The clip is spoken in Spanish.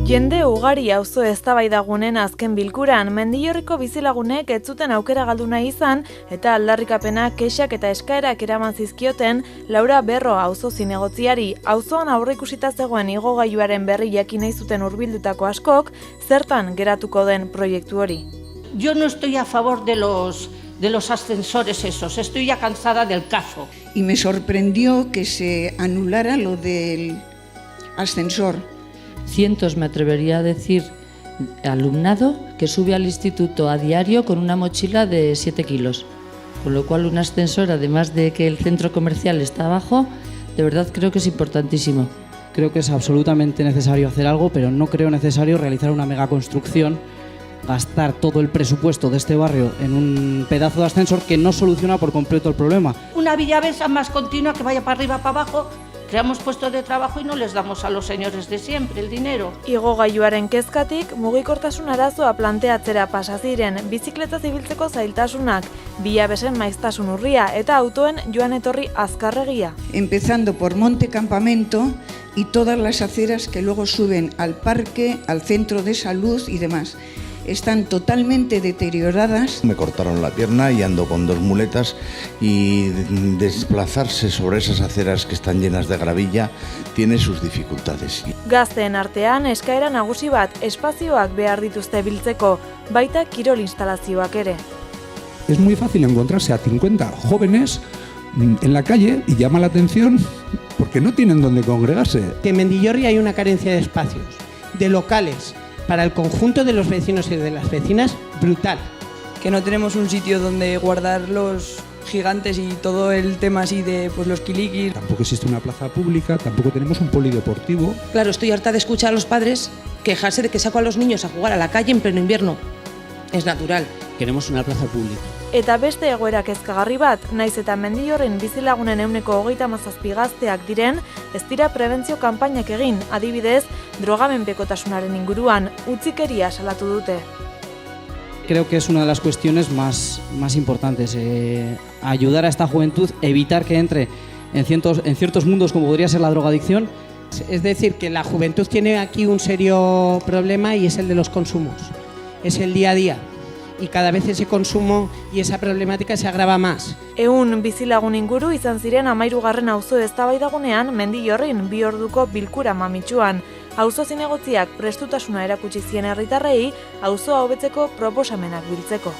Jende ugari auzo eztabaidagunen azken bilkuran, Mendillorriko bizilagunek ez zuten aukera galdu nahi izan eta aldarrikapenak, kexak eta eskaerak eraman zizkioten Laura Berro auzo zinegotziari. Auzoan aurreikusita zegoen igogailuaren berri jakin nahi zuten hurbildutako askok, zertan geratuko den proiektu hori. Yo no estoy a favor de los ascensores esos, estoy ya cansada del cazo. Y me sorprendió que se anulara lo del ascensor. Cientos, me atrevería a decir, alumnado que sube al instituto a diario con una mochila de 7 kilos. Con lo cual un ascensor, además de que el centro comercial está abajo, de verdad creo que es importantísimo. Creo que es absolutamente necesario hacer algo, pero no creo necesario realizar una megaconstrucción, gastar todo el presupuesto de este barrio en un pedazo de ascensor que no soluciona por completo el problema. Una Villavesa más continua que vaya para arriba, para abajo, creamos puestos de trabajo y no les damos a los señores de siempre el dinero. Igogailuaren kezkatik mugikortasun arazoa planteatzera pasa ziren, bizikletaz ibiltzeko zailtasunak, Villavesen maiztasun urria eta autoen joan etorri azkarregia. Empezando por Monte Campamento y todas las aceras que luego suben al parque, al centro de salud y demás. Están totalmente deterioradas. Me cortaron la pierna y ando con 2 muletas y desplazarse sobre esas aceras que están llenas de gravilla tiene sus dificultades. Gazteen artean eskaera nagusi bat espazioak behar dituzte biltzeko, baita kirol instalazioak ere. Es muy fácil encontrarse a 50 jóvenes en la calle y llama la atención porque no tienen dónde congregarse. Que en Mendillorri hay una carencia de espacios, de locales, para el conjunto de los vecinos y de las vecinas, brutal. Que no tenemos un sitio donde guardar los gigantes y todo el tema así de pues, los kiliquis. Tampoco existe una plaza pública, tampoco tenemos un polideportivo. Claro, estoy harta de escuchar a los padres quejarse de que saco a los niños a jugar a la calle en pleno invierno. Es natural. Queremos una plaza pública. Eta beste egoera kezkagarri bat, naiz eta Mendillorren bizilagunen 37 gazteak diren, ez dira prebentzio kanpainak egin, adibidez, drogamenpekotasunaren inguruan, utzikeria salatu dute. Creo que es una de las cuestiones más importantes, ayudar a esta juventud, evitar que entre en ciertos mundos como podría ser la drogadicción. Es decir, que la juventud tiene aquí un serio problema y es el de los consumos. Es el día a día. Y cada vez ese consumo y esa problemática se agrava más. Ehun bizilagun inguru izan ziren 13. auzo eztabaidagunean Mendillorrin 2 orduko bilkura mamitsuan. Auzo zinegotziak prestutasuna erakutsi zien herritarrei auzoa hobetzeko proposamenak biltzeko.